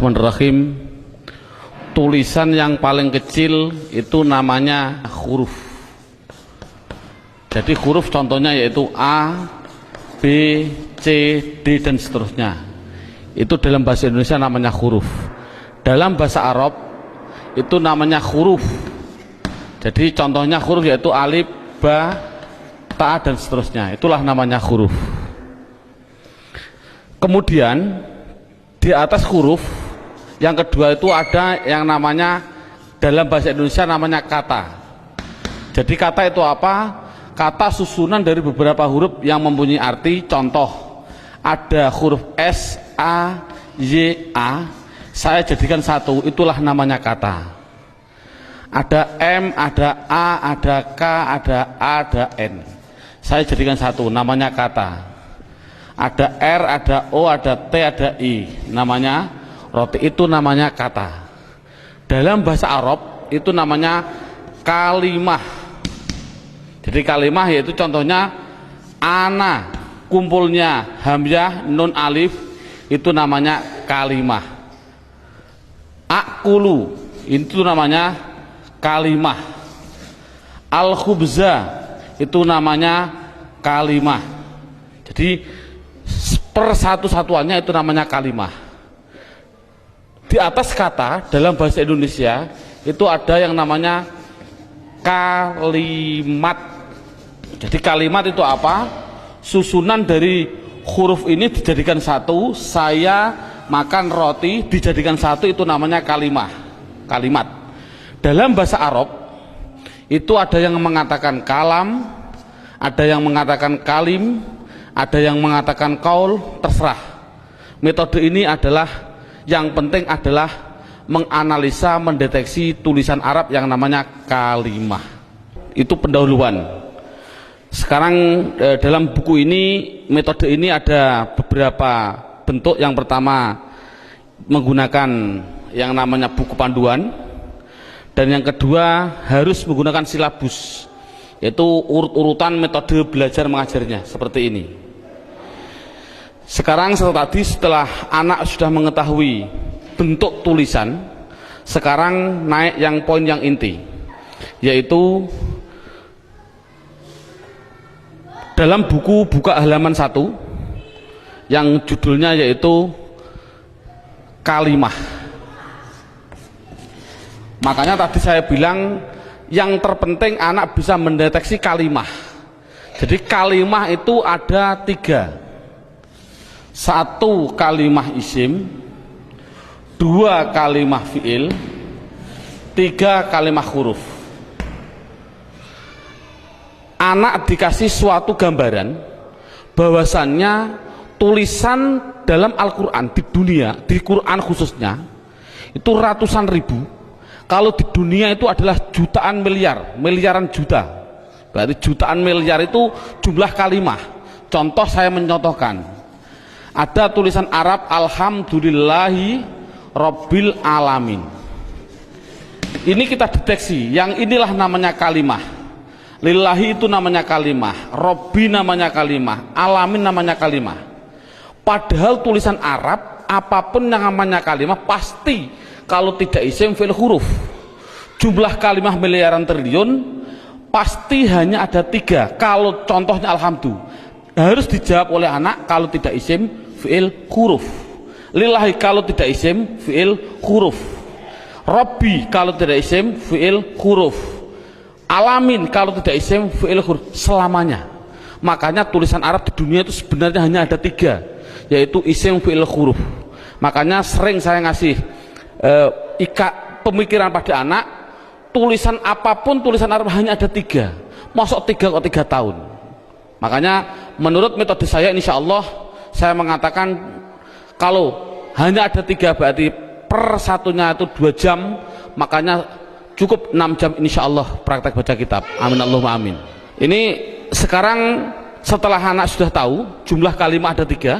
Bismillahirrahmanirrahim. Tulisan yang paling kecil itu namanya huruf. Jadi huruf contohnya yaitu A, B, C, D dan seterusnya. Itu dalam bahasa Indonesia namanya huruf. Dalam bahasa Arab itu namanya huruf. Jadi contohnya huruf yaitu alif, ba, ta dan seterusnya. Itulah namanya huruf. Kemudian di atas huruf yang kedua itu ada yang namanya dalam bahasa Indonesia namanya kata. Jadi kata itu apa? Kata susunan dari beberapa huruf yang mempunyai arti. Contoh, ada huruf S, A, Y, A, saya jadikan satu, itulah namanya kata. Ada M, ada A, ada K, ada A, ada N, saya jadikan satu, namanya kata. Ada R, ada O, ada T, ada I, namanya roti, itu namanya kata. Dalam bahasa Arab itu namanya kalimah. Jadi kalimah yaitu contohnya ana, kumpulnya hamzah, nun, alif, itu namanya kalimah. Akulu, itu namanya kalimah. Al-khubza, itu namanya kalimah. Jadi persatu-satuannya itu namanya kalimah. Di atas kata dalam bahasa Indonesia itu ada yang namanya kalimat. Jadi kalimat itu apa? Susunan dari huruf ini dijadikan satu. Saya makan roti dijadikan satu, itu namanya kalimah. Kalimat. Dalam bahasa Arab itu ada yang mengatakan kalam, ada yang mengatakan kalim, ada yang mengatakan kaul, terserah. Metode ini adalah yang penting adalah menganalisa, mendeteksi tulisan Arab yang namanya kalimah. Itu pendahuluan. Sekarang dalam buku ini, metode ini ada beberapa bentuk. Yang pertama menggunakan yang namanya buku panduan, dan yang kedua harus menggunakan silabus, yaitu urut-urutan metode belajar mengajarnya seperti ini. Sekarang setelah anak sudah mengetahui bentuk tulisan, sekarang naik yang poin yang inti, yaitu dalam buku buka halaman 1 yang judulnya yaitu kalimah. Makanya tadi saya bilang yang terpenting anak bisa mendeteksi kalimah. Jadi kalimah itu ada 3. 1 kalimah isim, 2 kalimah fiil, 3 kalimah huruf. Anak dikasih suatu gambaran bahwasannya tulisan dalam Al-Quran di dunia, di Quran khususnya, itu ratusan ribu. Kalau di dunia itu adalah jutaan miliar, miliaran juta. Berarti jutaan miliar itu jumlah kalimah. Contoh, saya mencontohkan. Ada tulisan Arab alhamdulillahi rabbil alamin. Ini kita deteksi, yang inilah namanya kalimah. Lillahi itu namanya kalimah, Robbi namanya kalimah, alamin namanya kalimah. Padahal tulisan Arab apapun yang namanya kalimah pasti kalau tidak isim fi'il huruf. Jumlah kalimah miliaran triliun pasti hanya ada 3. Kalau contohnya alhamdulillah harus dijawab oleh anak kalau tidak isim fi'il huruf. Lillahi kalau tidak isim fi'il huruf. Robbi kalau tidak isim fi'il huruf. Alamin kalau tidak isim fi'il huruf. Selamanya. Makanya tulisan Arab di dunia itu sebenarnya hanya ada 3, yaitu isim fi'il huruf. Makanya sering saya ngasih pemikiran pada anak, tulisan apapun tulisan Arab hanya ada 3. Masuk 3 kok 3 tahun. Makanya menurut metode saya, insya Allah saya mengatakan kalau hanya ada 3 berarti per satunya itu 2 jam, makanya cukup 6 jam insya Allah praktek baca kitab. Amin Allahumma amin. Ini sekarang setelah anak sudah tahu jumlah kalimat ada 3,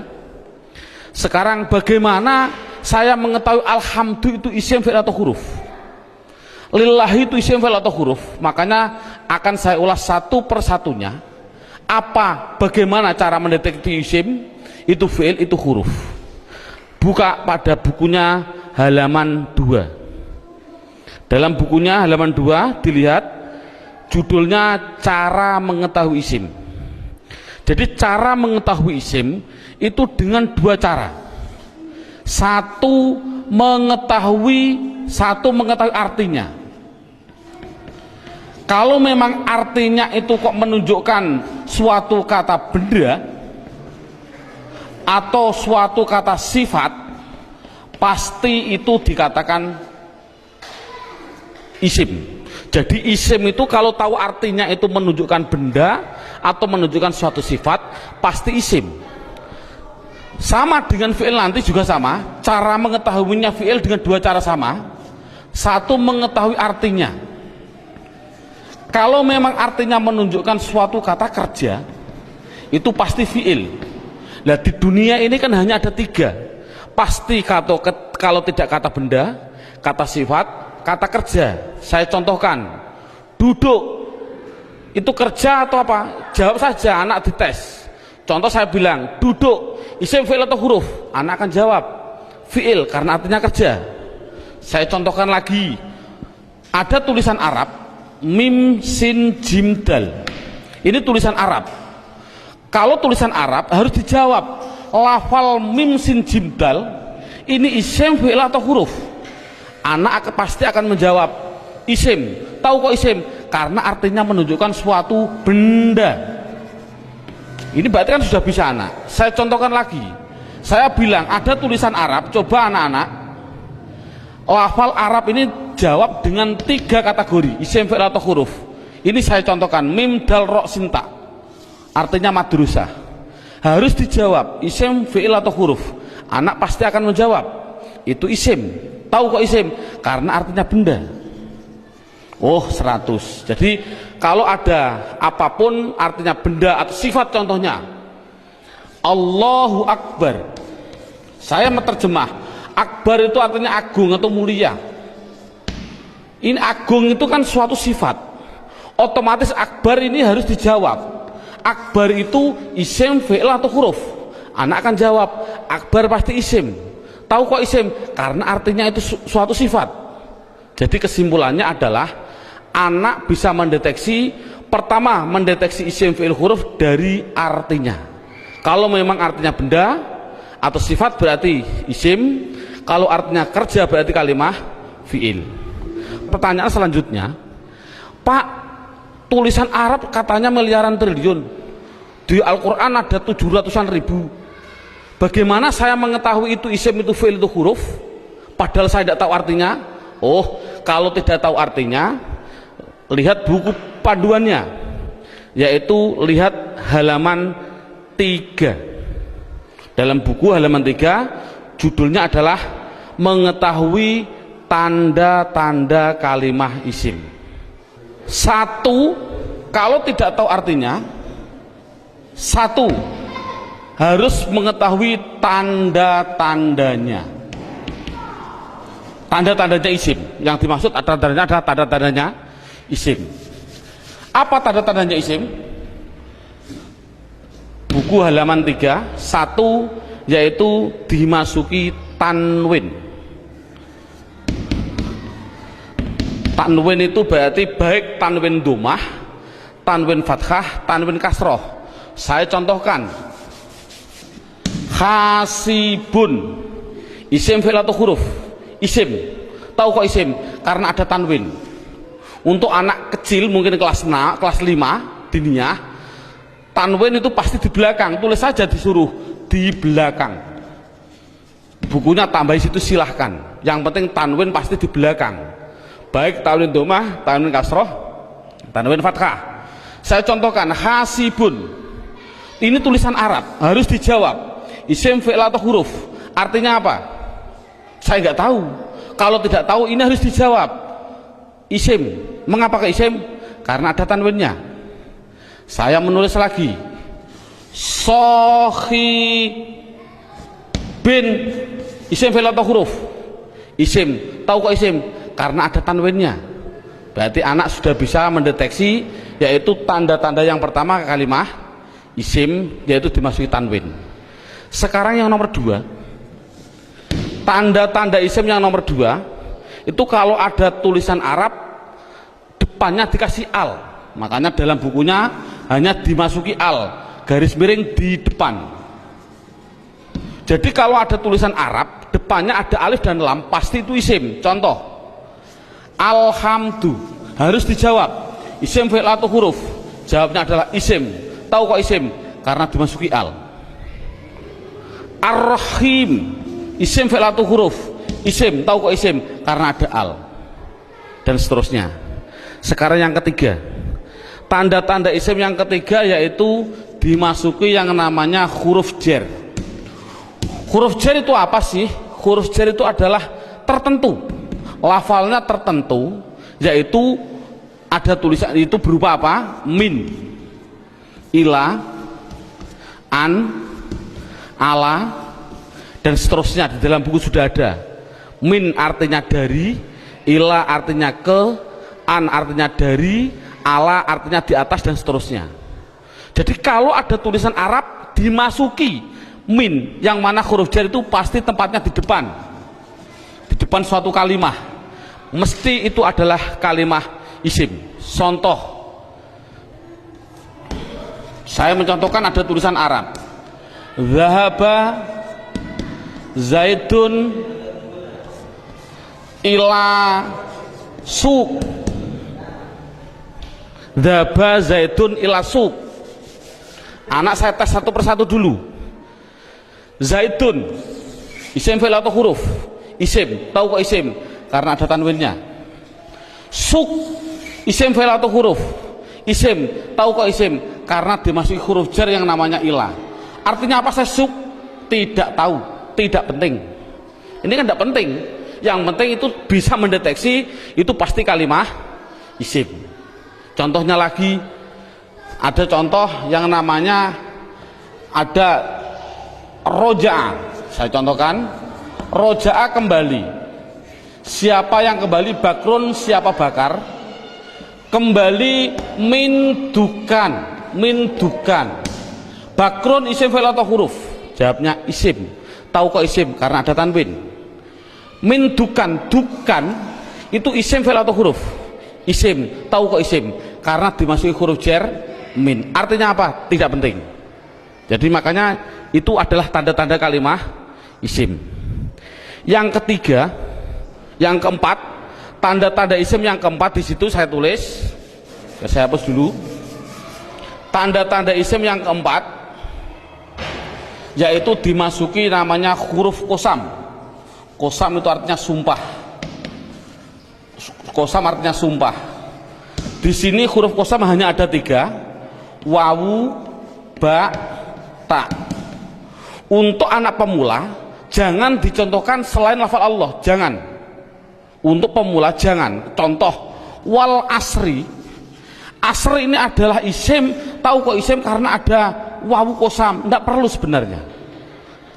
sekarang bagaimana saya mengetahui alhamdulillah itu isim fi'il atau huruf, lillahi itu isim fi'il atau huruf. Makanya akan saya ulas satu persatunya. Bagaimana cara mendeteksi isim itu fi'il itu huruf. buka pada bukunya halaman 2. Dalam bukunya halaman 2 dilihat judulnya cara mengetahui isim. Jadi cara mengetahui isim itu dengan dua cara. Satu mengetahui artinya. Kalau memang artinya itu kok menunjukkan suatu kata benda atau suatu kata sifat, pasti itu dikatakan isim. Jadi isim itu kalau tahu artinya itu menunjukkan benda atau menunjukkan suatu sifat, pasti isim. Sama dengan fi'il nanti juga sama. Cara mengetahuinya fi'il dengan dua cara sama. Satu mengetahui artinya. Kalau memang artinya menunjukkan suatu kata kerja, itu pasti fi'il. Nah di dunia ini kan hanya ada 3. Pasti kalau tidak kata benda, kata sifat, kata kerja. Saya contohkan, duduk itu kerja atau apa? Jawab saja, anak dites. Contoh saya bilang, duduk, isim, fi'il atau huruf? Anak akan jawab, fi'il, karena artinya kerja. Saya contohkan lagi, ada tulisan Arab, mim, sin, jim, dal. Ini tulisan Arab. Kalau tulisan Arab harus dijawab, lafal mim, sin, jim, dal, ini isim, fi'il atau huruf? Anak pasti akan menjawab, isim. Tahu kok isim? Karena artinya menunjukkan suatu benda. Ini berarti kan sudah bisa anak. Saya contohkan lagi. Saya bilang ada tulisan Arab, coba anak-anak lafal Arab ini jawab dengan 3 kategori, isim, fi'il atau huruf. Ini saya contohkan, mim, dal, ro, sinta. Artinya madrasah. Harus dijawab isim, fi'il atau huruf. Anak pasti akan menjawab, itu isim. Tahu kok isim? Karena artinya benda. Oh 100. Jadi kalau ada apapun artinya benda atau sifat, contohnya Allahu Akbar, saya menerjemah Akbar itu artinya agung atau mulia. Ini agung itu kan suatu sifat, otomatis Akbar ini harus dijawab. Akbar itu isim, fi'il atau huruf? Anak akan jawab Akbar pasti isim. Tahu kok isim? Karena artinya itu suatu sifat. Jadi kesimpulannya adalah anak bisa mendeteksi, pertama mendeteksi isim, fi'il, huruf dari artinya. Kalau memang artinya benda atau sifat berarti isim, kalau artinya kerja berarti kalimah fi'il. Pertanyaan selanjutnya, Pak, tulisan Arab katanya miliaran triliun, di Al-Quran ada 700-an ribu. Bagaimana saya mengetahui itu isim, itu fi'il, itu huruf, padahal saya tidak tahu artinya? Oh, kalau tidak tahu artinya, lihat buku panduannya, yaitu lihat halaman 3. Dalam buku halaman 3 judulnya adalah mengetahui tanda-tanda kalimah isim. 1, kalau tidak tahu artinya, 1 harus mengetahui tanda-tandanya. Tanda-tandanya isim. Yang dimaksud tanda-tandanya adalah tanda-tandanya isim. Apa tanda-tandanya isim? Buku halaman 3, 1 yaitu dimasuki tanwin. Tanwin itu berarti baik tanwin domah, tanwin fathah, tanwin kasroh. Saya contohkan, hasibun, isim, fi'il atau huruf? Isim. Tahu kok isim? Karena ada tanwin. Untuk anak kecil mungkin kelas 5 diniyah, tanwin itu pasti di belakang. Tulis saja, disuruh di belakang. Bukunya tambah situ silahkan. Yang penting tanwin pasti di belakang. Baik tanwin domah, tanwin kasroh, tanwin fathah. Saya contohkan, hasibun. Ini tulisan Arab, harus dijawab isim, fi'il atau huruf? Artinya apa? Saya nggak tahu. Kalau tidak tahu, ini harus dijawab isim. Mengapa ke isim? Karena ada tanwinnya. Saya menulis lagi, sohi bin, isim, fi'il atau huruf? Isim. Tahu kok isim? Karena ada tanwinnya. Berarti anak sudah bisa mendeteksi, yaitu tanda-tanda yang pertama kalimah isim, yaitu dimasuki tanwin. Sekarang yang nomor 2, Tanda-tanda isim yang nomor 2 itu kalau ada tulisan Arab depannya dikasih al, makanya dalam bukunya hanya dimasuki al, garis miring di depan. Jadi kalau ada tulisan Arab depannya ada alif dan lam, pasti itu isim. Contoh, alhamdu, harus dijawab isim fi'il atau huruf. Jawabnya adalah isim. Tahu kok isim? Karena dimasuki al. Ar-Rahim, isim fi'il atau huruf. Isim. Tahu kok isim? Karena ada al. Dan seterusnya. Sekarang yang ketiga, tanda-tanda isim yang ketiga yaitu dimasuki yang namanya huruf jar. Huruf jar itu apa sih? Huruf jar itu adalah tertentu, lafalnya tertentu, yaitu ada tulisan itu berupa apa? Min, ila, an, ala, dan seterusnya. Di dalam buku sudah ada. Min artinya dari, ila artinya ke, an artinya dari, ala artinya di atas, dan seterusnya. Jadi kalau ada tulisan Arab dimasuki min, yang mana huruf jar itu pasti tempatnya di depan suatu kalimah, mesti itu adalah kalimah isim. Contoh, saya mencontohkan ada tulisan Arab, zahaba zaidun ila suq, zahaba zaidun ila suq. Anak saya tes satu persatu dulu. Zaitun, isim fi'il atau huruf? Isim. Tahu kok isim? Karena ada tanwinnya. Suk, isim fi'il atau huruf? Isim. Tahu kok isim? Karena dimasuki huruf jar yang namanya ilah. Artinya apa saya suk? Tidak tahu, tidak penting. Ini kan tidak penting. Yang penting itu bisa mendeteksi itu pasti kalimah isim. Contohnya lagi, ada contoh yang namanya ada roja'a. Saya contohkan, roja'a kembali. Siapa yang kembali? Bakrun, siapa bakar? Kembali min dukan. Bakrun isim fi'il atau huruf? Jawabnya isim. Tahu kok isim? Karena ada tanwin. Min dukan itu isim fi'il atau huruf? Isim. Tahu kok isim? Karena dimasuki huruf jar min. Artinya apa? Tidak penting. Jadi makanya itu adalah tanda-tanda kalimah isim. Yang ketiga, yang keempat, tanda-tanda isim yang keempat di situ saya tulis. Saya hapus dulu. Tanda-tanda isim yang keempat yaitu dimasuki namanya huruf kosam. Kosam itu artinya sumpah. Kosam artinya sumpah. Di sini huruf kosam hanya ada 3, wawu, ba, ta. Untuk anak pemula jangan dicontohkan selain lafal Allah, jangan. Untuk pemula jangan. Contoh, wal asri. Asri ini adalah isim. Tahu kok isim? Karena ada wawu kosam. Tidak perlu sebenarnya.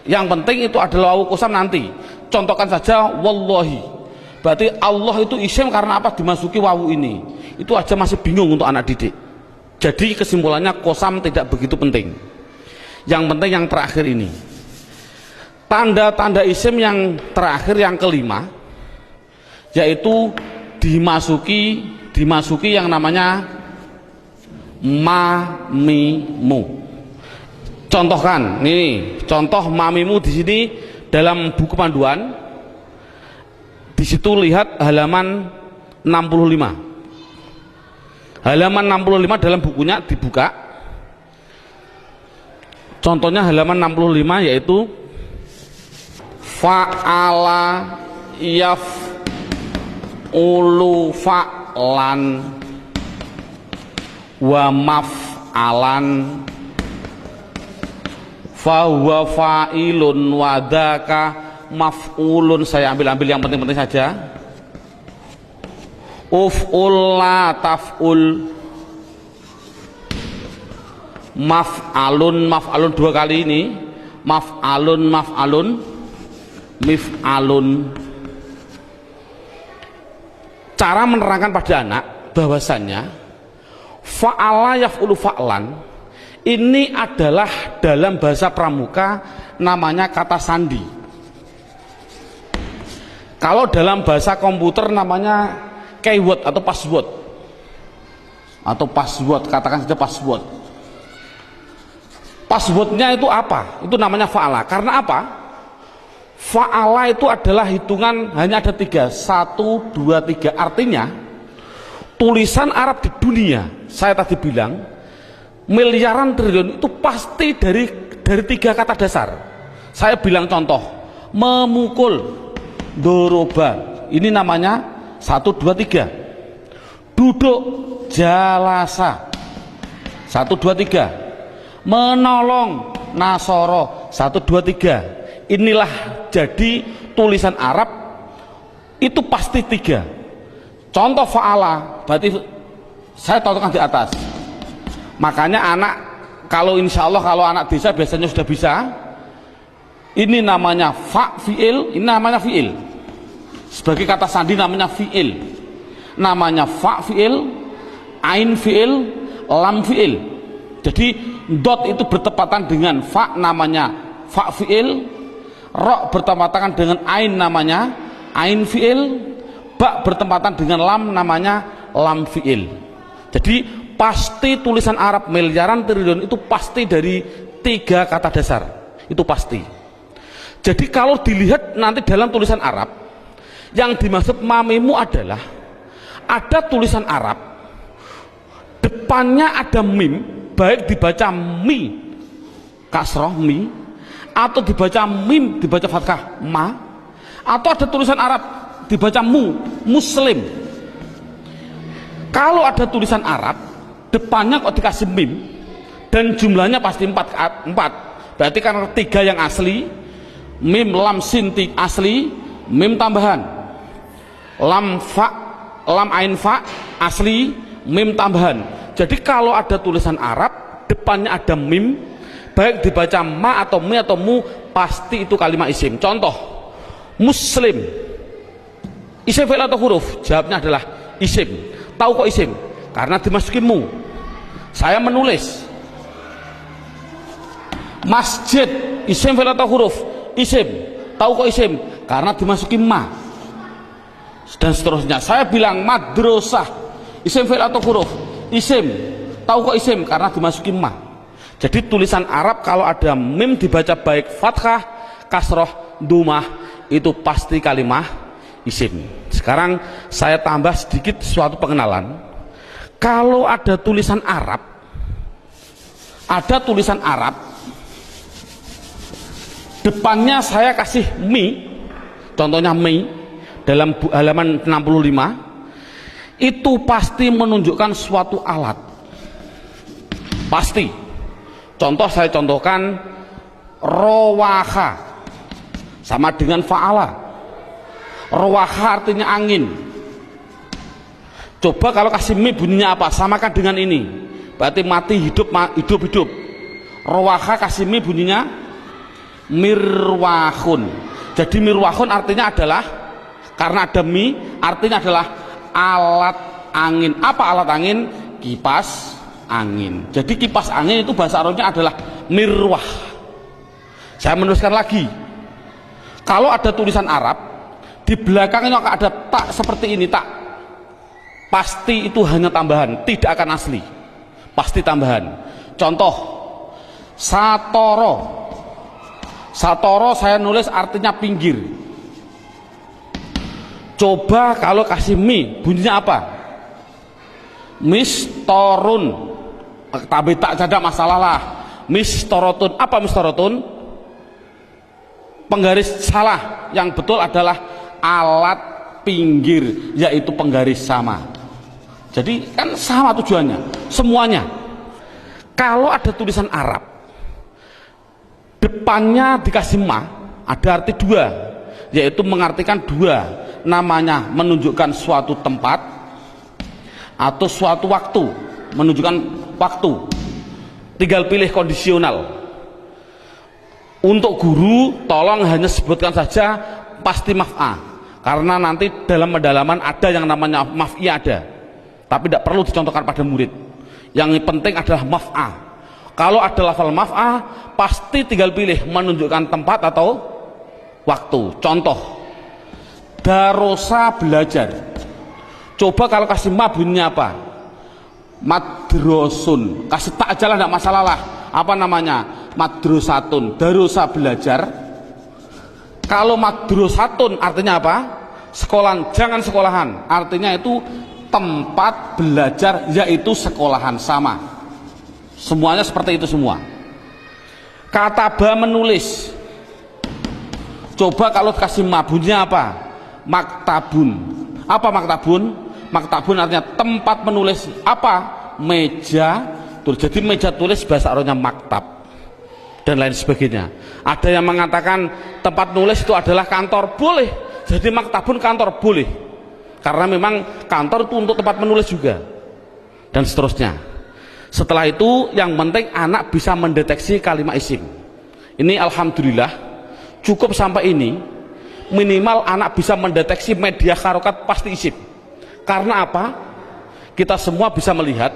Yang penting itu adalah wawu kosam nanti. Contohkan saja wallahi. Berarti Allah itu isim karena apa? Dimasuki wawu ini. Itu aja masih bingung untuk anak didik. Jadi kesimpulannya kosam tidak begitu penting. Yang penting yang terakhir ini. Tanda-tanda isim yang terakhir yang kelima yaitu dimasuki yang namanya mamimu. Contohkan, nih contoh mamimu di sini dalam buku panduan. Di situ lihat halaman 65. Halaman 65 dalam bukunya dibuka. Contohnya halaman 65 yaitu fa'ala yaf'ulu fa'lan wa maf'alan fahuwa fa'ilun wa dzaka maf'ulun. Saya ambil yang penting-penting saja. Uf'ul la taf'ul, maf'alun 2 kali ini, maf'alun mif'alun. Cara menerangkan pada anak bahwasannya fa'ala yaf'ulu fa'lan ini adalah dalam bahasa pramuka namanya kata sandi. Kalau dalam bahasa komputer namanya keyword atau password. Atau password, katakan saja password. Passwordnya itu apa? Itu namanya fa'ala. Karena apa? Fa'ala itu adalah hitungan hanya ada 3, 1, 2, 3. Artinya tulisan Arab di dunia, saya tadi bilang miliaran triliun itu pasti dari 3 kata dasar. Saya bilang contoh, memukul, doroba, ini namanya 1, 2, 3. Duduk, jalasa, 1, 2, 3. Menolong, nasoro, 1, 2, 3. Inilah jadi tulisan Arab itu pasti 3. Contoh fa'ala, berarti saya contohkan di atas. Makanya anak, kalau insya Allah kalau anak desa biasanya sudah bisa. Ini namanya fa fi'il, ini namanya fi'il. Sebagai kata sandi namanya fi'il. Namanya fa fi'il, ain fi'il, lam fi'il. Jadi dot itu bertepatan dengan fa, namanya fa fi'il. Ro bertepatan dengan ain, namanya ain fi'il. Ba bertepatan dengan lam, namanya lam fi'il. Jadi pasti tulisan Arab miliaran triliun itu pasti dari 3 kata dasar. Itu pasti. Jadi kalau dilihat nanti dalam tulisan Arab, yang dimaksud mamimu adalah ada tulisan Arab, depannya ada mim, baik dibaca mi kasroh mi, atau dibaca mim dibaca fathah ma, atau ada tulisan Arab dibaca mu, muslim. Kalau ada tulisan Arab depannya kok dikasih mim dan jumlahnya pasti 4, berarti karena 3 yang asli, mim lam sin asli, mim tambahan, lam fa lam ain fa asli, mim tambahan. Jadi kalau ada tulisan Arab depannya ada mim, baik dibaca ma atau mi atau mu, pasti itu kalimat isim. Contoh, muslim, isim fi'il atau huruf? Jawabnya adalah isim. Tahu kok isim? Karena dimasuki mu. Saya menulis. Masjid, isim fi'il atau huruf? Isim. Tahu kok isim? Karena dimasuki ma. Dan seterusnya. Saya bilang madrasah, isim fi'il atau huruf? Isim. Tahu kok isim? Karena dimasuki ma. Jadi tulisan Arab kalau ada mim dibaca baik fathah, kasroh, dumah, itu pasti kalimat isim. Sekarang saya tambah sedikit suatu pengenalan. Kalau ada tulisan Arab, depannya saya kasih mi, contohnya mi dalam halaman 65, itu pasti menunjukkan suatu alat, pasti. Contoh saya contohkan, rowaha sama dengan fa'ala. Rowaha artinya angin. Coba kalau kasih mi bunyinya apa? Samakan dengan ini, berarti mati hidup, hidup. Rowaha kasih mi bunyinya mirwahun. Jadi mirwahun artinya adalah, karena ada mi, artinya adalah alat angin. Apa alat angin? Kipas angin. Jadi kipas angin itu bahasa Arabnya adalah mirwah. Saya menuliskan lagi. Kalau ada tulisan Arab di belakangnya ada tak seperti ini, tak, pasti itu hanya tambahan, tidak akan asli, pasti tambahan. Contoh, satoro. Satoro saya nulis artinya pinggir. Coba kalau kasih mi, bunyinya apa? Mistorun. Tapi tak ada masalah lah. Mistorotun. Apa mistorotun? Penggaris salah. Yang betul adalah alat pinggir, yaitu penggaris sama. Jadi kan sama tujuannya, semuanya. Kalau ada tulisan Arab, depannya dikasih ma, ada arti 2, yaitu mengartikan 2. Namanya menunjukkan suatu tempat atau suatu waktu, menunjukkan waktu. Tinggal pilih kondisional. Untuk guru tolong hanya sebutkan saja pasti maf'a, karena nanti dalam pendalaman ada yang namanya maf'i ada, tapi tidak perlu dicontohkan pada murid. Yang penting adalah maf'a. Kalau ada lafal maf'a, pasti tinggal pilih menunjukkan tempat atau waktu. Contoh, darosa belajar. Coba kalau kasih ma bunyinya apa? Madrosun. Kasih tak aja lah, enggak masalah lah. Apa namanya? Madrosatun. Darosa belajar. Kalau madrosatun artinya apa? Sekolahan, jangan sekolahan. Artinya itu tempat belajar, yaitu sekolahan, sama. Semuanya seperti itu semua. Kataba menulis. Coba kalau kasih ma bunyinya apa? Maktabun. Apa maktabun? Maktabun artinya tempat menulis. Apa? Meja tulis. Jadi meja tulis bahasa Arabnya maktab dan lain sebagainya. Ada yang mengatakan tempat nulis itu adalah kantor, boleh. Jadi maktabun kantor, boleh. Karena memang kantor itu untuk tempat menulis juga. Dan seterusnya. Setelah itu yang penting anak bisa mendeteksi kalimat isim. Ini alhamdulillah cukup sampai ini. Minimal anak bisa mendeteksi media harokat pasti isim. Karena apa? Kita semua bisa melihat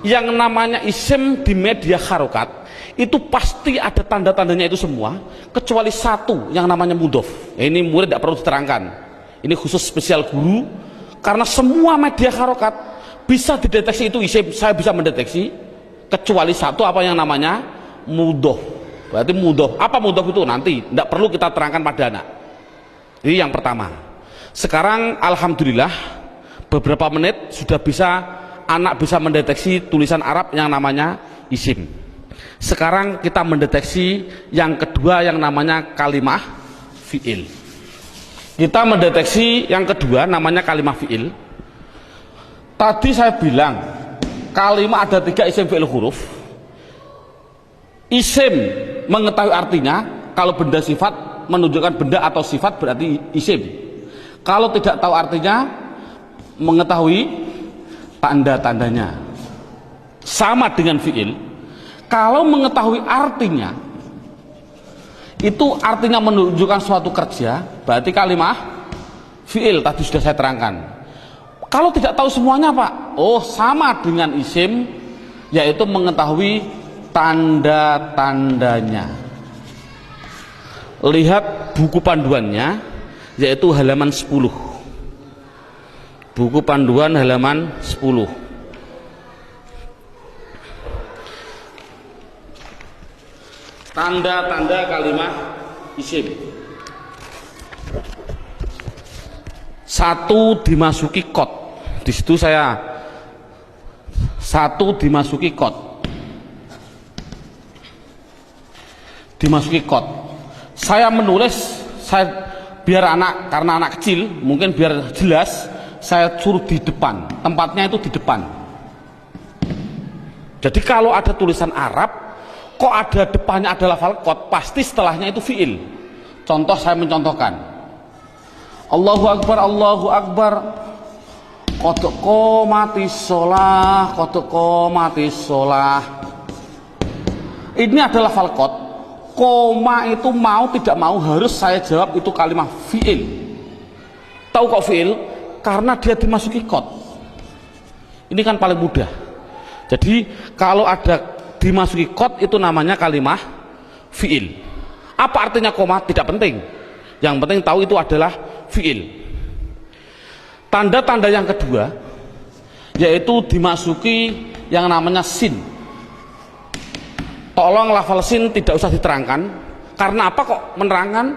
yang namanya isim di media harokat itu pasti ada tanda-tandanya itu semua, kecuali satu yang namanya mudhof. Ini murid tidak perlu diterangkan, ini khusus spesial guru. Karena semua media harokat bisa dideteksi itu isim, saya bisa mendeteksi, kecuali satu, apa yang namanya mudhof. Berarti mudhof, apa mudhof itu nanti tidak perlu kita terangkan pada anak. Ini yang pertama. Sekarang alhamdulillah beberapa menit sudah bisa anak bisa mendeteksi tulisan Arab yang namanya isim. Sekarang kita mendeteksi yang kedua yang namanya kalimah fi'il. Kita mendeteksi yang kedua namanya kalimah fi'il. Tadi saya bilang kalimah ada 3 isim fi'il huruf. Isim mengetahui artinya, kalau benda sifat menunjukkan benda atau sifat berarti isim. Kalau tidak tahu artinya, mengetahui tanda-tandanya. Sama dengan fi'il. Kalau mengetahui artinya, itu artinya menunjukkan suatu kerja, berarti kalimah fi'il. Tadi sudah saya terangkan. Kalau tidak tahu semuanya Pak, oh sama dengan isim, yaitu mengetahui tanda-tandanya. Lihat buku panduannya, yaitu halaman 10. Buku panduan halaman 10. Tanda-tanda kalimat isim. 1 dimasuki kot. Di situ saya 1 dimasuki kot. Dimasuki kot. Saya menulis, biar anak, karena anak kecil, mungkin biar jelas, saya suruh di depan. Tempatnya itu di depan. Jadi kalau ada tulisan Arab, kok ada depannya ada lafal kot, pasti setelahnya itu fi'il. Contoh, saya mencontohkan. Allahu Akbar, Allahu Akbar. Qad qomatis sholah, qad qomatis sholah. Ini adalah lafal kot. Koma itu mau tidak mau harus saya jawab itu kalimat fi'il. Tahu kok fi'il? Karena dia dimasuki kot. Ini kan paling mudah. Jadi kalau ada dimasuki kot itu namanya kalimat fi'il. Apa artinya koma? Tidak penting. Yang penting tahu itu adalah fi'il. Tanda-tanda yang kedua yaitu dimasuki yang namanya sin. Tolong lafal sin tidak usah diterangkan. Karena apa kok menerangkan?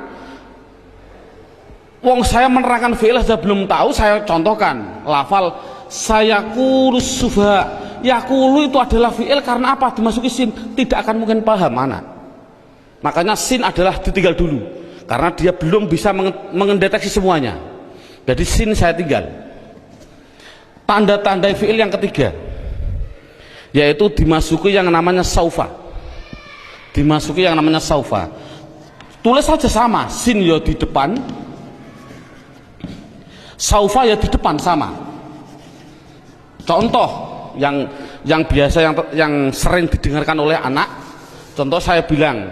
Wong saya menerangkan fi'il saja belum tahu, saya contohkan. Lafal sayaqulus sufa. Yaqulu itu adalah fi'il karena apa? Dimasuki sin, tidak akan mungkin paham anak. Makanya sin adalah ditinggal dulu. Karena dia belum bisa mendeteksi semuanya. Jadi sin saya tinggal. Tanda-tanda fi'il yang ketiga yaitu dimasuki yang namanya saufa. Dimasuki yang namanya saufa. Tulis saja sama, sin ya di depan, saufa ya di depan sama. Contoh yang biasa yang sering didengarkan oleh anak. Contoh saya bilang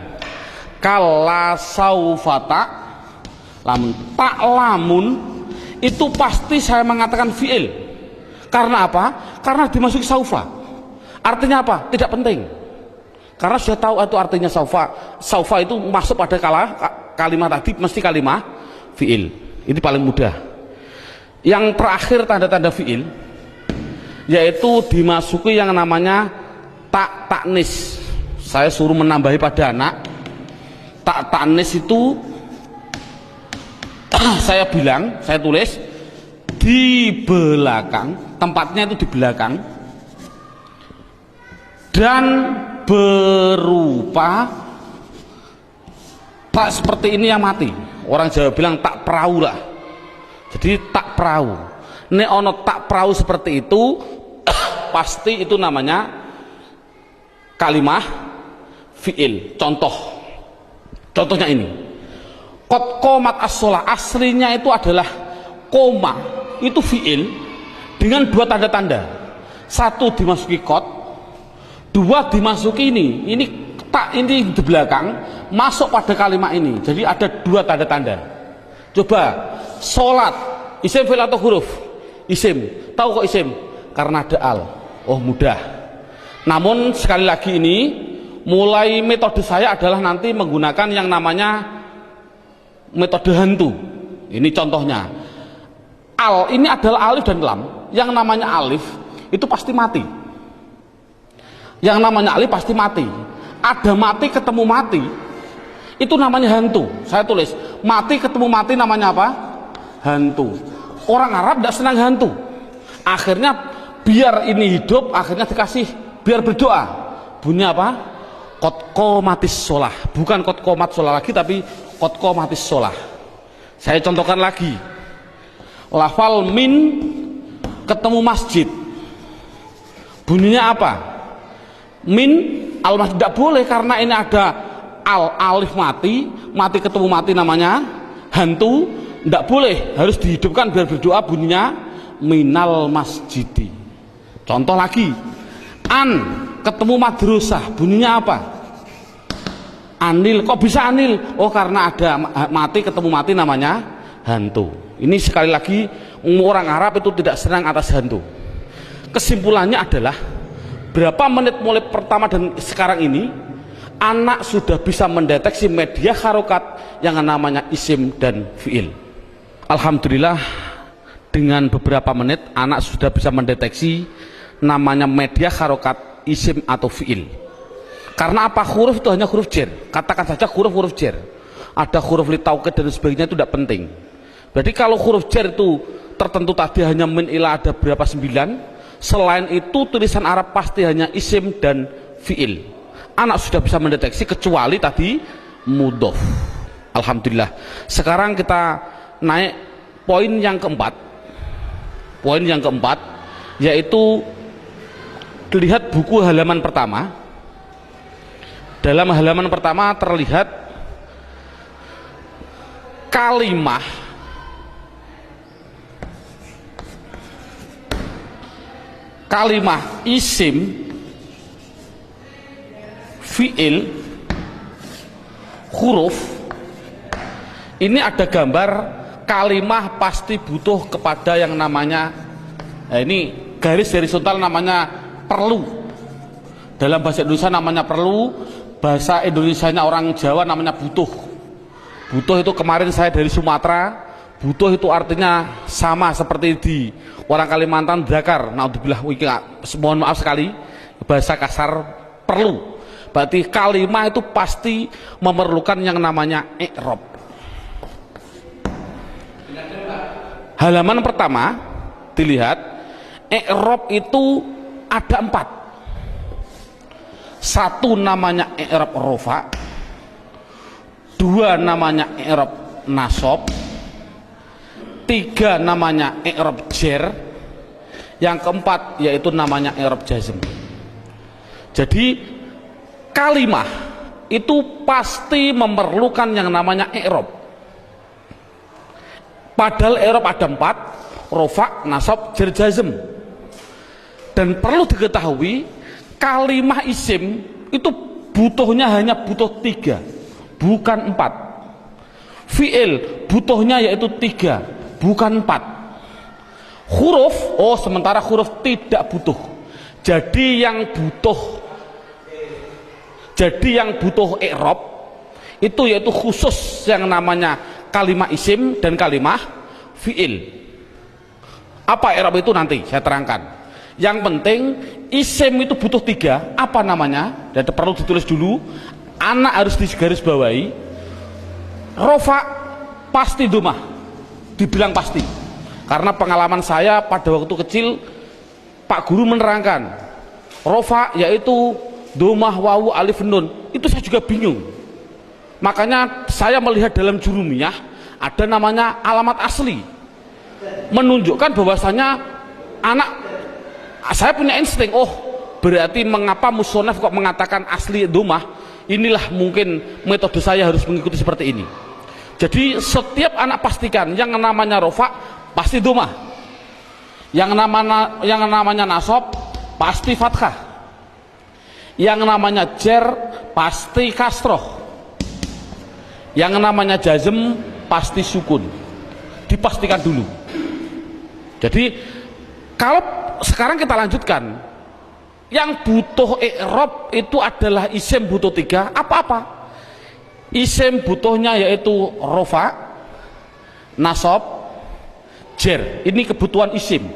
kala saufata lamun tak lamun, itu pasti saya mengatakan fi'il. Karena apa? Karena dimasuki saufa. Artinya apa? Tidak penting. Karena sudah tahu itu artinya saufa. Saufa itu masuk pada kalimat tadi mesti kalimat fi'il. Ini paling mudah. Yang terakhir tanda-tanda fiil yaitu dimasuki yang namanya taknis. Saya suruh menambahi pada anak. Taknis itu saya bilang, saya tulis di belakang, tempatnya itu di belakang, dan berupa tak seperti ini yang mati. Orang Jawa bilang tak perahu lah. Jadi tak perahu. Nek ono tak perahu seperti itu pasti itu namanya kalimah fiil. Contohnya ini. Qad qomat as-shalah, aslinya itu adalah koma, itu fiil dengan dua tanda-tanda. Satu dimasuki qad, dua dimasuki ini tak, ini di belakang masuk pada kalimat ini. Jadi ada dua tanda-tanda. Coba sholat, isim fi'il atau huruf? Isim. Tahu kok isim? Karena ada al. Oh mudah. Namun sekali lagi ini mulai metode saya adalah nanti menggunakan yang namanya metode hantu. Ini contohnya. Al ini adalah alif dan lam. Yang namanya alif itu pasti mati. Yang namanya alif pasti mati. Ada mati ketemu mati, itu namanya hantu. Saya tulis mati ketemu mati namanya apa? Hantu. Orang Arab tidak senang hantu. Akhirnya biar ini hidup, akhirnya dikasih biar berdoa. Bunyi apa? Qad qomatis shalah. Bukan qad qomat shalah lagi, tapi qad qomatis shalah. Saya contohkan lagi. Lafal min ketemu masjid. Bunyinya apa? Min al-masjid tidak boleh karena ini ada alif mati ketemu mati namanya hantu, tidak boleh, harus dihidupkan biar berdoa, bunyinya minal masjidi. Contoh lagi, an ketemu madrasah, bunyinya apa? Anil. Kok bisa anil? Oh karena ada mati ketemu mati namanya hantu. Ini sekali lagi orang Arab itu tidak senang atas hantu. Kesimpulannya adalah berapa menit mulai pertama dan sekarang ini anak sudah bisa mendeteksi media harokat yang namanya isim dan fiil. Alhamdulillah dengan beberapa menit anak sudah bisa mendeteksi namanya media harokat isim atau fiil. Karena apa? Huruf itu hanya huruf jar. Katakan saja huruf jar. Ada huruf li taukid dan sebagainya, itu tidak penting. Berarti kalau huruf jar itu tertentu tadi hanya min ila ada berapa 9. Selain itu tulisan Arab pasti hanya isim dan fiil. Anak sudah bisa mendeteksi kecuali tadi mudhof. Alhamdulillah. Sekarang kita naik poin yang keempat. Poin yang keempat yaitu lihat buku halaman pertama. Dalam halaman pertama terlihat kalimah isim, fiil, huruf. Ini ada gambar kalimah pasti butuh kepada yang namanya, nah ini garis horizontal namanya perlu. Dalam bahasa Indonesia namanya perlu, bahasa Indonesianya orang Jawa namanya butuh. Butuh itu kemarin saya dari Sumatera, butuh itu artinya sama seperti di orang Kalimantan dakar. Naudzubillah, mohon maaf sekali bahasa kasar perlu. Berarti kalimah itu pasti memerlukan yang namanya i'rab. Halaman pertama dilihat, i'rab itu ada 4. Satu namanya i'rab rofa, 2 namanya i'rab nasab, 3 namanya i'rab jar, yang keempat yaitu namanya i'rab jazm. Jadi kalimah itu pasti memerlukan yang namanya i'rab. Padahal i'rab ada 4, rofa, nasab, jar, jazm. Dan perlu diketahui kalimah isim itu butuhnya hanya butuh 3, bukan 4. Fi'il butuhnya yaitu 3, bukan 4. Huruf, sementara huruf tidak butuh. Jadi yang butuh i'rab itu yaitu khusus yang namanya kalimah isim dan kalimah fiil. Apa i'rab itu nanti saya terangkan. Yang penting isim itu butuh 3. Apa namanya? Dan perlu ditulis dulu. Anak harus digaris bawahi. Rofa pasti domah. Dibilang pasti. Karena pengalaman saya pada waktu kecil, Pak Guru menerangkan rofa yaitu domah wawu alif nun. Itu saya juga bingung. Makanya saya melihat dalam jurumiyah ada namanya alamat asli, menunjukkan bahwasanya anak, saya punya insting, oh berarti mengapa musonaf kok mengatakan asli domah, inilah mungkin metode saya harus mengikuti seperti ini. Jadi setiap anak pastikan yang namanya rofa pasti domah, yang namanya nasab pasti fathah, yang namanya jer pasti kasroh, yang namanya jazm pasti sukun. Dipastikan dulu. Jadi kalau sekarang kita lanjutkan, yang butuh i'rab itu adalah isim butuh 3. Apa-apa? Isim butuhnya yaitu rofa, nasab, jer. Ini kebutuhan isim.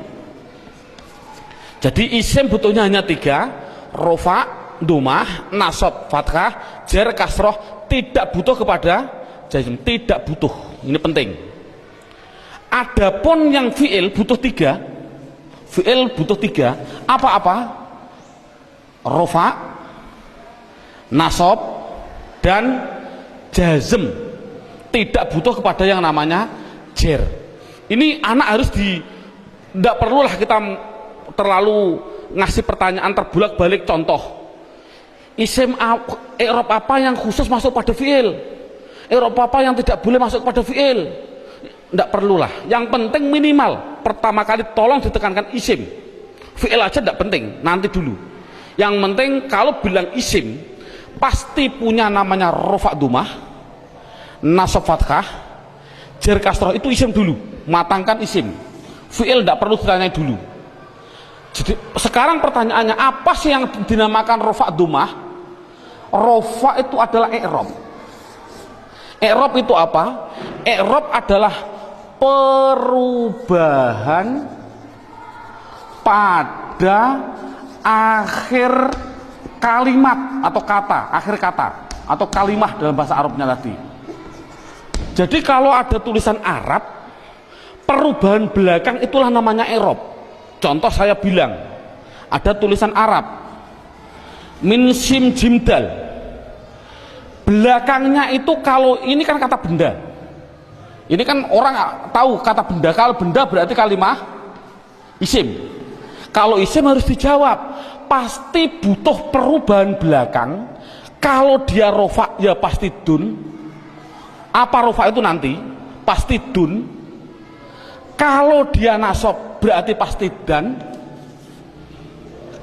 Jadi isim butuhnya hanya 3, rofa, domah, nasab, fathah, jer, kasroh. Tidak butuh kepada jazm, tidak butuh. Ini penting. Adapun yang fi'il butuh 3. Fi'il butuh 3. Apa-apa? Rofa, nasab, dan jazm. Tidak butuh kepada yang namanya jer. Ini anak harus tidak perlulah kita terlalu ngasih pertanyaan terbulak-balik. Contoh, isim i'rab apa yang khusus masuk pada fi'il, i'rab apa yang tidak boleh masuk pada fi'il, tidak perlulah. Yang penting minimal pertama kali tolong ditekankan isim. Fi'il aja tidak penting, nanti dulu. Yang penting kalau bilang isim pasti punya namanya rofa domah, nasab fathah, jer kasroh. Itu isim dulu, matangkan isim. Fi'il tidak perlu ditanya dulu. Jadi sekarang pertanyaannya, apa sih yang dinamakan rofa domah? Rofa itu adalah i'rab. I'rab itu apa? I'rab adalah perubahan pada akhir kalimat atau kata, akhir kata atau kalimah dalam bahasa Arabnya tadi. Jadi kalau ada tulisan Arab, perubahan belakang itulah namanya i'rab. Contoh saya bilang, ada tulisan Arab min sim jimdal, belakangnya itu, kalau ini kan kata benda, ini kan orang tahu kata benda. Kalau benda berarti kalimah isim. Kalau isim harus dijawab, pasti butuh perubahan belakang. Kalau dia rofa ya pasti dun. Apa rofa itu nanti? Pasti dun. Kalau dia nasab berarti pasti dan.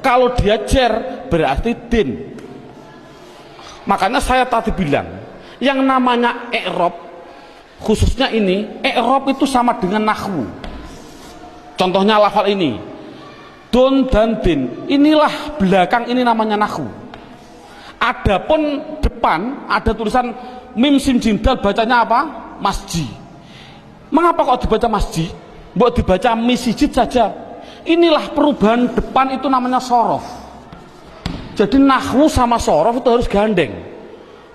Kalau dia jer berarti din. Makanya saya tadi bilang, yang namanya i'rab, khususnya ini, i'rab itu sama dengan nahwu. Contohnya lafal ini, dun dan din. Inilah belakang, ini namanya nahwu. Adapun depan ada tulisan mim sim jim dal, bacanya apa? Masjid. Mengapa kok dibaca masjid? Buat dibaca misjid saja. Inilah perubahan depan, itu namanya sorof. Jadi nahwu sama sorof itu harus gandeng.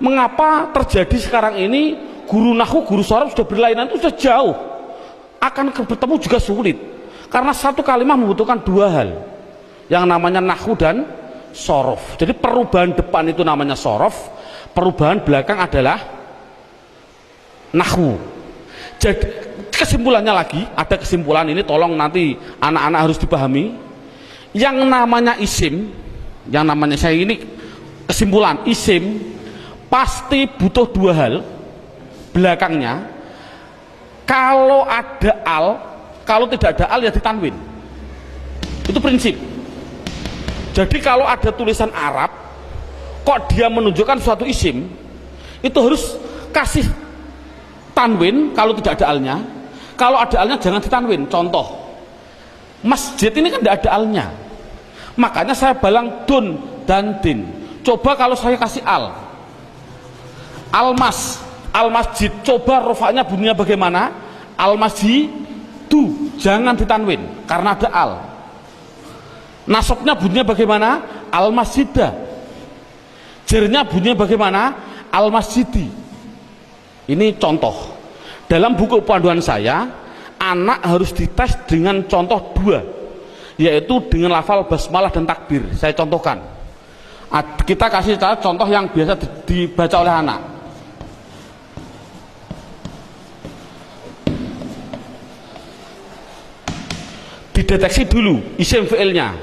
Mengapa terjadi sekarang ini guru nahwu, guru sorof sudah berlainan, itu sudah jauh, akan bertemu juga sulit. Karena satu kalimat membutuhkan 2 hal, yang namanya nahwu dan sorof. Jadi perubahan depan itu namanya sorof, perubahan belakang adalah nahwu. Jadi kesimpulannya lagi, ada kesimpulan ini, tolong nanti anak-anak harus dipahami. Yang namanya isim, yang namanya, saya ini kesimpulan, isim pasti butuh 2 hal belakangnya. Kalau ada al, kalau tidak ada al ya ditanwin. Itu prinsip. Jadi kalau ada tulisan Arab kok dia menunjukkan suatu isim, itu harus kasih tanwin kalau tidak ada alnya. Kalau ada alnya jangan ditanwin. Contoh, masjid ini kan tidak ada alnya, makanya saya balang dun dan din. Coba kalau saya kasih al, al masjid, coba rofanya bunyinya bagaimana? Al masjid, masjidu, jangan ditanwin karena ada al. Nasabnya bunyinya bagaimana? Al masjidah. Jernya bunyinya bagaimana? Al masjidi. Ini contoh. Dalam buku panduan saya, anak harus dites dengan contoh dua, yaitu dengan lafal basmalah dan takbir. Saya contohkan. Kita kasih contoh yang biasa dibaca oleh anak. Dideteksi dulu isim fi'ilnya.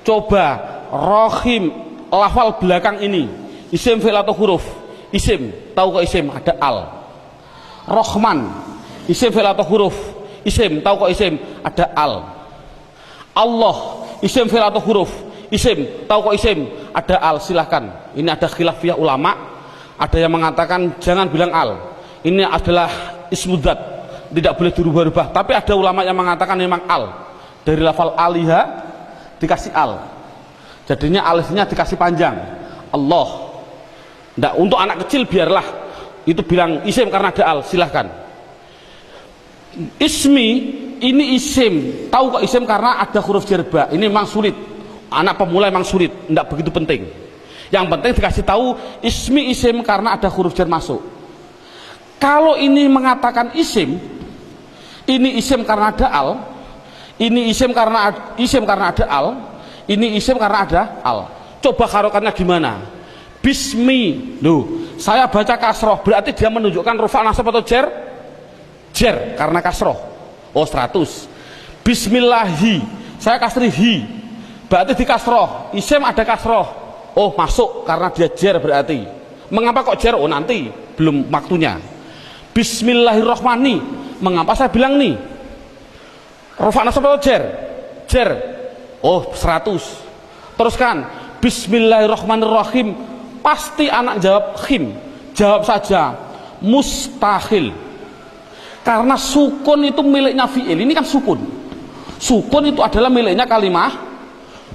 Coba rohim, lafal belakang ini isim fi'il atau huruf? Isim. Tahu kok isim? Ada al. Rohman, isim fi'il atau huruf? Isim. Tahu kok isim? Ada al. Allah, isim fi'il atau huruf? Isim. Tahu kok isim? Ada al. Silahkan. Ini ada khilafiyah ulama. Ada yang mengatakan jangan bilang al. Ini adalah ismudzat, tidak boleh dirubah-rubah. Tapi ada ulama yang mengatakan memang al. Dari lafal aliha dikasih al, jadinya alifnya dikasih panjang. Allah. Nggak, untuk anak kecil biarlah itu bilang isim karena ada al, silahkan. Ismi, ini isim. Tahu kok isim karena ada huruf jerba. Ini memang sulit, anak pemula memang sulit, nggak begitu penting. Yang penting dikasih tahu ismi isim karena ada huruf jar masuk. Kalau ini mengatakan isim, ini isim karena ada al, ini isim karena ada al, ini isim karena ada al. Coba harokannya gimana? Bismi. Loh, saya baca kasroh, berarti dia menunjukkan rufa nasab atau jer? Jer, karena kasroh. Oh, 100. Bismillahi, saya kasri hi, berarti di kasroh. Isim ada kasroh. Oh, masuk karena dia jer berarti. Mengapa kok jer? Oh, nanti belum waktunya. Bismillahirrohmani, mengapa saya bilang nih? Rufa nasab atau jer? Jer. Oh, 100. Teruskan. Bismillahirrahmanirrahim. Pasti anak jawab khim. Jawab saja mustahil. Karena sukun itu miliknya fi'il. Ini kan sukun. Sukun itu adalah miliknya kalimah.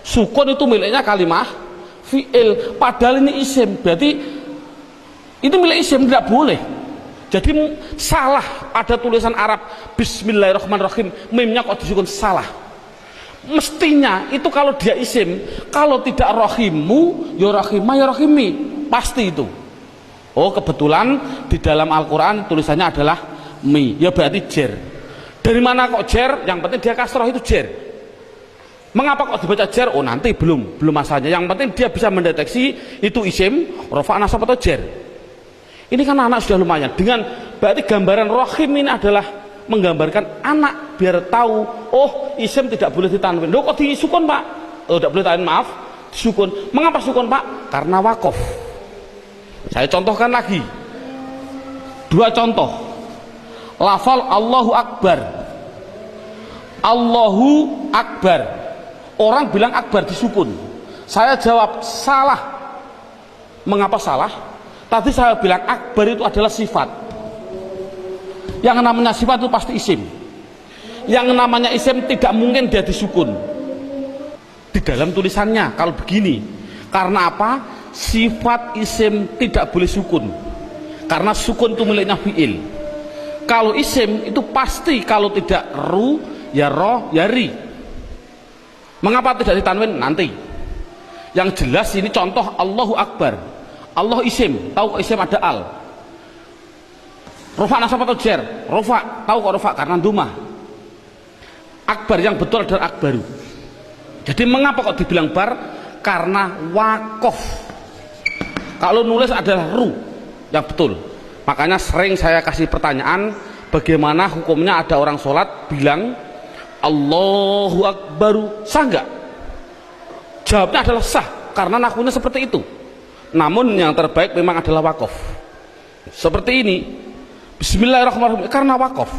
Sukun itu miliknya kalimah fi'il. Padahal ini isim. Berarti itu milik isim, tidak boleh. Jadi salah ada tulisan Arab Bismillahirrahmanirrahim, mimnya kok disukun, salah. Mestinya itu kalau dia isim, kalau tidak rohimu ya rohimah ya rohimi, pasti itu. Oh, kebetulan di dalam Al-Quran tulisannya adalah mi, ya berarti jer. Dari mana kok jer? Yang penting dia kasroh, itu jer. Mengapa kok dibaca jer? Oh, nanti belum masanya. Yang penting dia bisa mendeteksi itu isim, rofa nasab atau jer. Ini kan anak sudah lumayan. Dengan berarti gambaran rohim ini adalah menggambarkan anak biar tahu, oh isim tidak boleh ditanwin. Loh, kok disukun pak? Oh, tidak boleh tanwin, maaf, disukun. Mengapa sukun pak? Karena wakof. Saya contohkan lagi. Dua contoh. Lafal Allahu Akbar. Allahu Akbar. Orang bilang Akbar disukun. Saya jawab salah. Mengapa salah? Tadi saya bilang akbar itu adalah sifat. Yang namanya sifat itu pasti isim. Yang namanya isim tidak mungkin dia disukun. Di dalam tulisannya kalau begini. Karena apa? Sifat isim tidak boleh sukun. Karena sukun itu miliknya fi'il. Kalau isim itu pasti kalau tidak ru, ya ro, ya ri. Mengapa tidak ditanwin? Nanti. Yang jelas ini contoh Allahu Akbar. Allah isim, tahu kok isim ada al. Rufa nasab atau jer? Rufa, tahu kok rufa karena dumah. Akbar yang betul adalah akbaru. Jadi mengapa kok dibilang bar? Karena wakof. Kalau nulis adalah ru yang betul. Makanya sering saya kasih pertanyaan, bagaimana hukumnya ada orang sholat bilang Allahu Akbaru, sah nggak? Jawabnya adalah sah karena nahunya seperti itu. Namun yang terbaik memang adalah wakof. Seperti ini. Bismillahirrahmanirrahim karena wakof.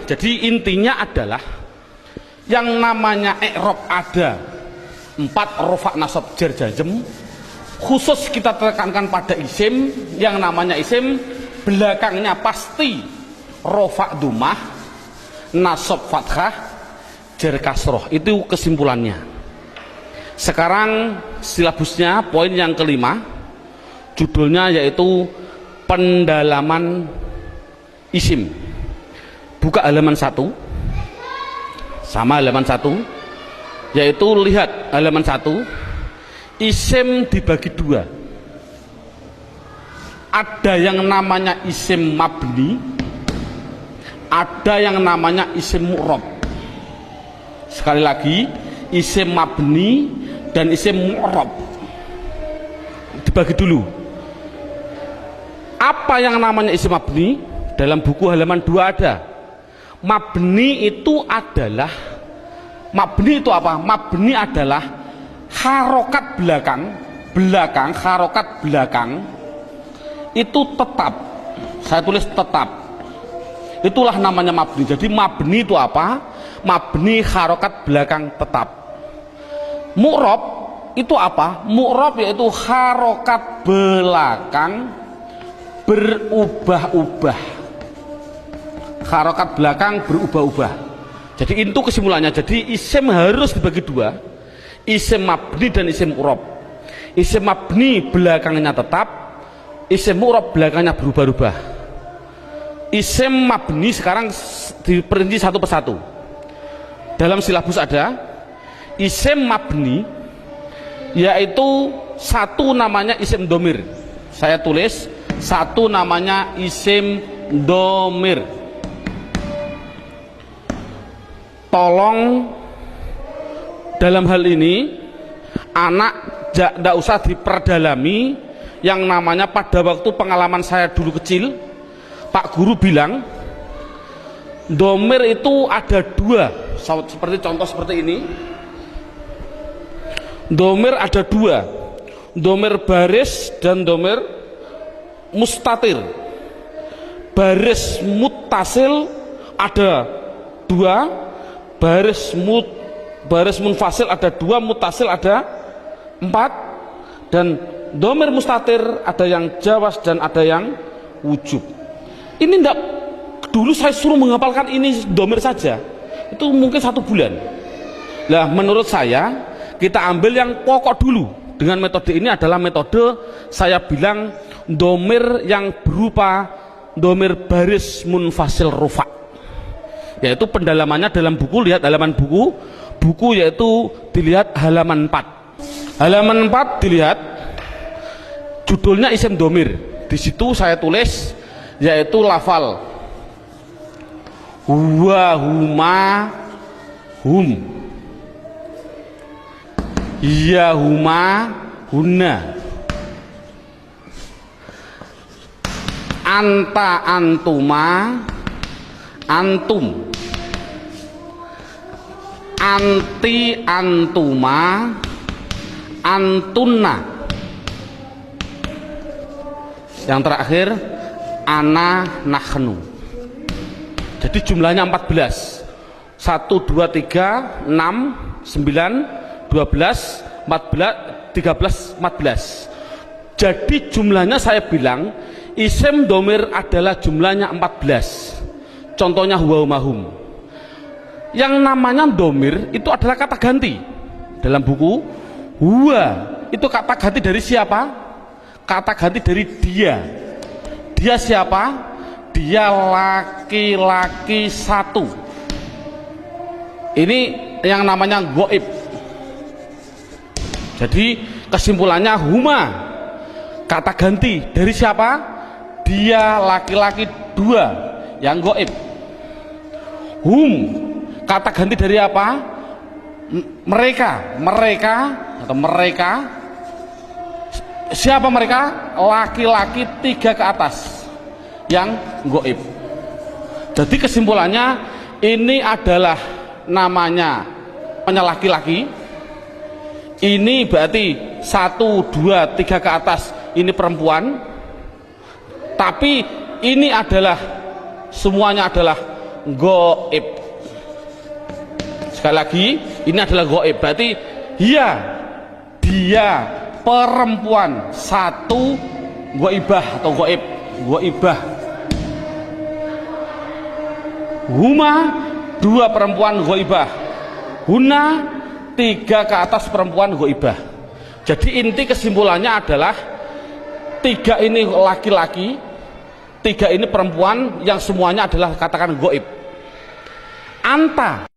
Jadi intinya adalah yang namanya i'rab ada 4 rofa nasab jar jazm. Khusus kita tekankan pada isim. Yang namanya isim belakangnya pasti rofa dumah, nasab fathah, jar kasroh. Itu kesimpulannya. Sekarang silabusnya poin yang kelima, judulnya yaitu pendalaman isim. Buka halaman 1. sama halaman 1, yaitu lihat halaman 1, isim dibagi 2. Ada yang namanya isim mabni, ada yang namanya isim mu'rab. Sekali lagi, isim mabni dan isim mu'rab dibagi dulu. Apa yang namanya isim mabni? Dalam buku halaman 2 ada. Mabni itu adalah, mabni itu apa? Mabni adalah harokat belakang, harokat belakang itu tetap. Saya tulis tetap. Itulah namanya mabni. Jadi mabni itu apa? Mabni harokat belakang tetap. Mu'rab itu apa? Mu'rab yaitu harokat belakang berubah-ubah. Harokat belakang berubah-ubah. Jadi itu kesimpulannya. Jadi isim harus dibagi 2, isim mabni dan isim mu'rab. Isim mabni belakangnya tetap, isim mu'rab belakangnya berubah-ubah. Isim mabni sekarang diperinci satu persatu. Dalam silabus ada isim mabni, yaitu satu namanya isim domir. Saya tulis satu namanya isim domir. Tolong dalam hal ini anak tidak usah diperdalami. Yang namanya pada waktu pengalaman saya dulu kecil, Pak Guru bilang domir itu ada 2, seperti contoh seperti ini. Domir ada 2, domir baris dan domir mustatir. Baris muttasil ada 2, baris munfasil ada 2, muttasil ada 4, dan domir mustatir ada yang jawas dan ada yang wujub. Ini enggak, dulu saya suruh menghafalkan ini domir saja, itu mungkin 1 bulan. Lah menurut saya kita ambil yang pokok dulu. Dengan metode ini adalah metode saya bilang domir yang berupa domir baris munfasil rufa, yaitu pendalamannya dalam buku. Lihat halaman buku yaitu dilihat halaman 4. Halaman 4 dilihat judulnya isim domir. Di situ saya tulis yaitu lafal huwa, huma, hum, ya, huma, hunna, anta, antuma, antum, anti, antuma, antunna. Yang terakhir ana, nahnu. Jadi jumlahnya 14. 1, 2, 3, 6, 9, 12, 14, 13, 14. Jadi jumlahnya saya bilang isim domir adalah jumlahnya 14. Contohnya huwa, mahum. Yang namanya domir itu adalah kata ganti. Dalam buku huwa itu kata ganti dari siapa? Kata ganti dari dia. Dia siapa? Dia laki-laki 1. Ini yang namanya goib. Jadi kesimpulannya huma kata ganti dari siapa? Dia laki-laki 2 yang goib. Hum kata ganti dari apa? Mereka atau mereka. Siapa mereka? Laki-laki 3 ke atas yang goib. Jadi kesimpulannya ini adalah namanya laki-laki. Ini berarti 1, 2, 3 ke atas ini perempuan. Tapi ini adalah semuanya adalah goib. Sekali lagi ini adalah goib. Berarti dia perempuan 1 goibah atau goibah. Huma 2 perempuan goibah. Huna 3 ke atas perempuan goibah. Jadi inti kesimpulannya adalah 3 ini laki-laki, 3 ini perempuan yang semuanya adalah katakan goib. Anta